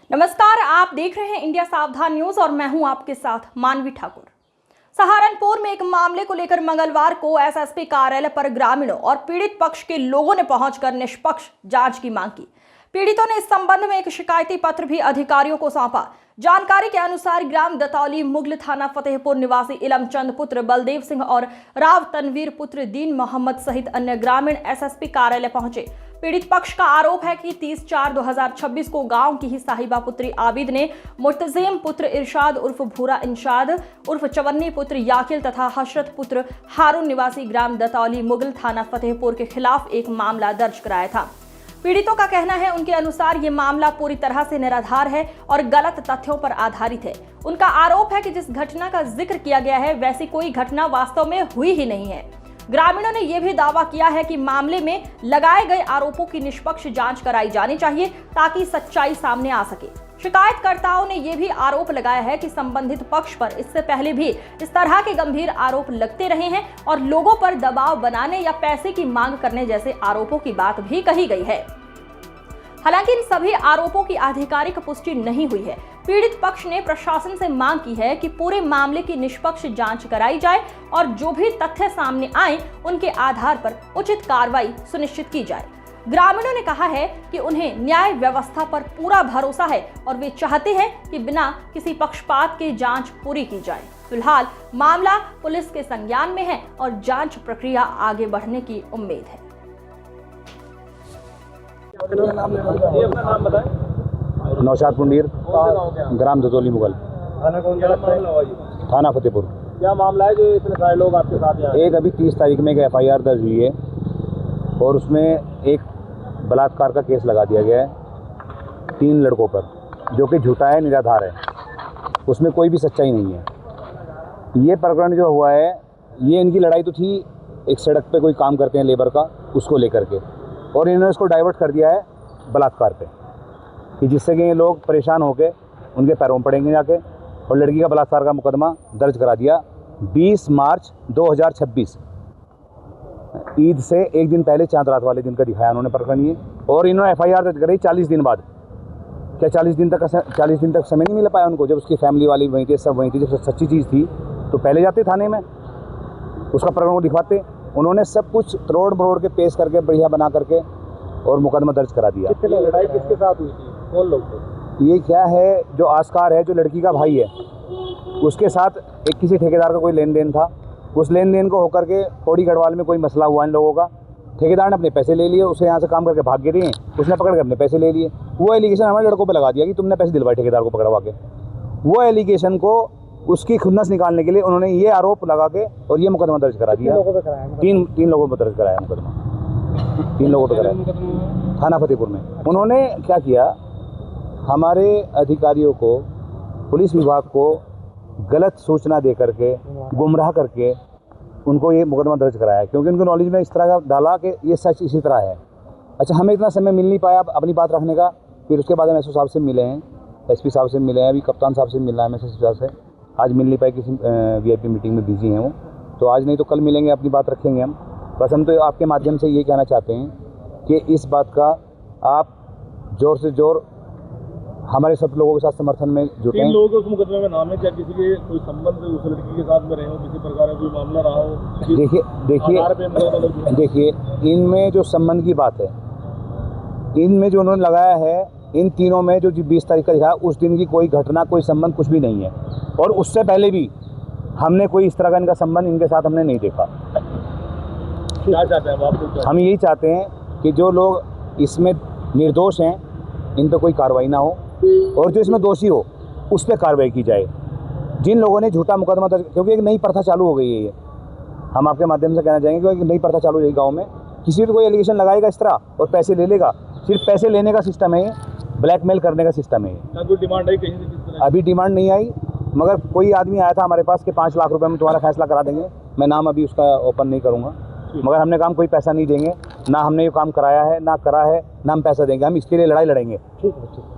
नमस्कार, आप देख रहे हैं इंडिया सावधान न्यूज और मैं हूं आपके साथ मानवी ठाकुर। सहारनपुर में एक मामले को लेकर मंगलवार को एसएसपी कार्यालय पर ग्रामीणों और पीड़ित पक्ष के लोगों ने पहुंचकर निष्पक्ष जांच की मांग की। पीड़ितों ने इस संबंध में एक शिकायती पत्र भी अधिकारियों को सौंपा। जानकारी के अनुसार ग्राम दतौली मुगल थाना फतेहपुर निवासी इलमचंद पुत्र बलदेव सिंह और राव तनवीर पुत्र दीन मोहम्मद सहित अन्य ग्रामीण एसएसपी कार्यालय पहुंचे। पीड़ित पक्ष का आरोप है कि 30/4/2026 को गांव की ही साहिबा पुत्री आबिद ने मुर्तजेम पुत्र इरशाद उर्फ भूरा इंशाद उर्फ चवन्नी पुत्र याकिल तथा हशरत पुत्र हारून निवासी ग्राम दतौली मुगल थाना फतेहपुर के खिलाफ एक मामला दर्ज कराया था। पीड़ितों का कहना है, उनके अनुसार ये मामला पूरी तरह से निराधार है और गलत तथ्यों पर आधारित है। उनका आरोप है कि जिस घटना का जिक्र किया गया है वैसी कोई घटना वास्तव में हुई ही नहीं है। ग्रामीणों ने यह भी दावा किया है कि मामले में लगाए गए आरोपों की निष्पक्ष जांच कराई जानी चाहिए ताकि सच्चाई सामने आ सके। शिकायतकर्ताओं ने यह भी आरोप लगाया है कि संबंधित पक्ष पर इससे पहले भी इस तरह के गंभीर आरोप लगते रहे हैं और लोगों पर दबाव बनाने या पैसे की मांग करने जैसे आरोपों की बात भी कही गई है। हालांकि इन सभी आरोपों की आधिकारिक पुष्टि नहीं हुई है। पीड़ित पक्ष ने प्रशासन से मांग की है कि पूरे मामले की निष्पक्ष जांच कराई जाए और जो भी तथ्य सामने आए उनके आधार पर उचित कार्रवाई सुनिश्चित की जाए। ग्रामीणों ने कहा है कि उन्हें न्याय व्यवस्था पर पूरा भरोसा है और वे चाहते हैं कि बिना किसी पक्षपात के जांच पूरी की जाए। फिलहाल मामला पुलिस के संज्ञान में है और जांच प्रक्रिया आगे बढ़ने की उम्मीद है। नाम बताएं। नौशाद पुंडीर, ग्राम दतौली मुगल, थाना फतेहपुर। क्या मामला है जो इतने सारे लोग आपके साथ हैं? एक अभी 30 तारीख में एक FIR दर्ज हुई है और उसमें एक बलात्कार का केस लगा दिया गया है 3 लड़कों पर, जो कि झूठा है, निराधार है। उसमें कोई भी सच्चाई नहीं है। ये प्रकरण जो हुआ है, ये इनकी लड़ाई तो थी एक सड़क पे कोई काम करते हैं लेबर का, उसको लेकर के, और इन्होंने इसको डाइवर्ट कर दिया है बलात्कार पे, कि जिससे कि ये लोग परेशान होकर उनके पैरों में पड़ेंगे जाके, और लड़की का बलात्कार का मुकदमा दर्ज करा दिया 20 मार्च 2026, ईद से एक दिन पहले, चांद रात वाले दिन का दिखाया उन्होंने प्रकरण ये। और इन्होंने FIR दर्ज कराई 40 दिन बाद। क्या 40 दिन तक समय नहीं मिल पाया उनको? जब उसकी फैमिली वाली वहीं थे, सब वहीं थे, जब सच्ची चीज़ थी तो पहले जाते थाने में, उसका प्रकरण को दिखवाते। उन्होंने सब कुछ तोड़ मरोड़ के पेश करके बढ़िया बना करके और मुकदमा दर्ज करा दिया। कितने लड़ाई किसके साथ हुई थी? कौन लोग थे? ये क्या है, जो आस्कार है, जो लड़की का भाई है, उसके साथ एक किसी ठेकेदार का कोई लेन देन था। उस लेन देन को होकर के थोड़ी गढ़वाल में कोई मसला हुआ इन लोगों का। ठेकेदार ने अपने पैसे ले लिए, उसे यहाँ से काम करके भाग गए, उसने पकड़ के अपने पैसे ले लिए। वो एलिगेशन हमारे लड़कों पे लगा दिया कि तुमने पैसे दिलवाए ठेकेदार को पकड़वा के। वो एलिगेशन को, उसकी खुन्नस निकालने के लिए उन्होंने ये आरोप लगा के और ये मुकदमा दर्ज करा दिया। तीन लोगों पर दर्ज कराया मुकदमा, 3 लोगों पर कराया थाना फतेहपुर में। उन्होंने क्या किया, हमारे अधिकारियों को, पुलिस विभाग को गलत सूचना दे करके, गुमराह करके उनको ये मुकदमा दर्ज कराया, क्योंकि उनको नॉलेज में इस तरह का डाला कि ये सच इसी तरह है। अच्छा, हमें इतना समय मिल नहीं पाया अपनी बात रखने का। फिर उसके बाद हम SO साहब से मिले हैं, SP साहब से मिले हैं, अभी कप्तान साहब से मिलना है हमें, SSP साहब से। आज मिल नहीं पाए, किसी VIP मीटिंग में बिजी हैं वो, तो आज नहीं तो कल मिलेंगे, अपनी बात रखेंगे हम। बस हम तो आपके माध्यम से ये कहना चाहते हैं कि इस बात का आप ज़ोर से ज़ोर हमारे सब लोगों के साथ समर्थन में जुटें। 3 लोगों के उस मुकदमे में नाम है, क्या किसी के कोई संबंध उस लड़की के साथ में रहे हो, किसी प्रकार का कोई मामला रहा हो? देखिए, इनमें जो संबंध की बात है, इनमें जो उन्होंने लगाया है, इन तीनों में जो 20 तारीख का दिखाया, उस दिन की कोई घटना, कोई संबंध कुछ भी नहीं है। और उससे पहले भी हमने कोई इस तरह का इनका संबंध इनके साथ हमने नहीं देखा। क्या चाहते हैं आप? हम यही चाहते हैं कि जो लोग इसमें निर्दोष हैं, इन पर कोई कार्रवाई ना हो, और जो इसमें दोषी हो उस पर कार्रवाई की जाए। जिन लोगों ने झूठा मुकदमा दर्ज, क्योंकि एक नई प्रथा चालू हो गई है, ये हम आपके माध्यम से कहना चाहेंगे कि एक नई प्रथा चालू हो गई गाँव में। किसी भी कोई एलिगेशन लगाएगा इस तरह और पैसे ले लेगा, सिर्फ पैसे लेने का सिस्टम है, ब्लैकमेल करने का सिस्टम है। कोई डिमांड आई कहीं से? अभी डिमांड नहीं आई, मगर कोई आदमी आया था हमारे पास कि 5 लाख रुपए में तुम्हारा फैसला करा देंगे। मैं नाम अभी उसका ओपन नहीं करूँगा, मगर हमने काम कोई पैसा नहीं देंगे, ना हमने ये काम कराया है, ना करा है, ना हम पैसा देंगे। हम इसके लिए लड़ाई लड़ेंगे। ठीक है।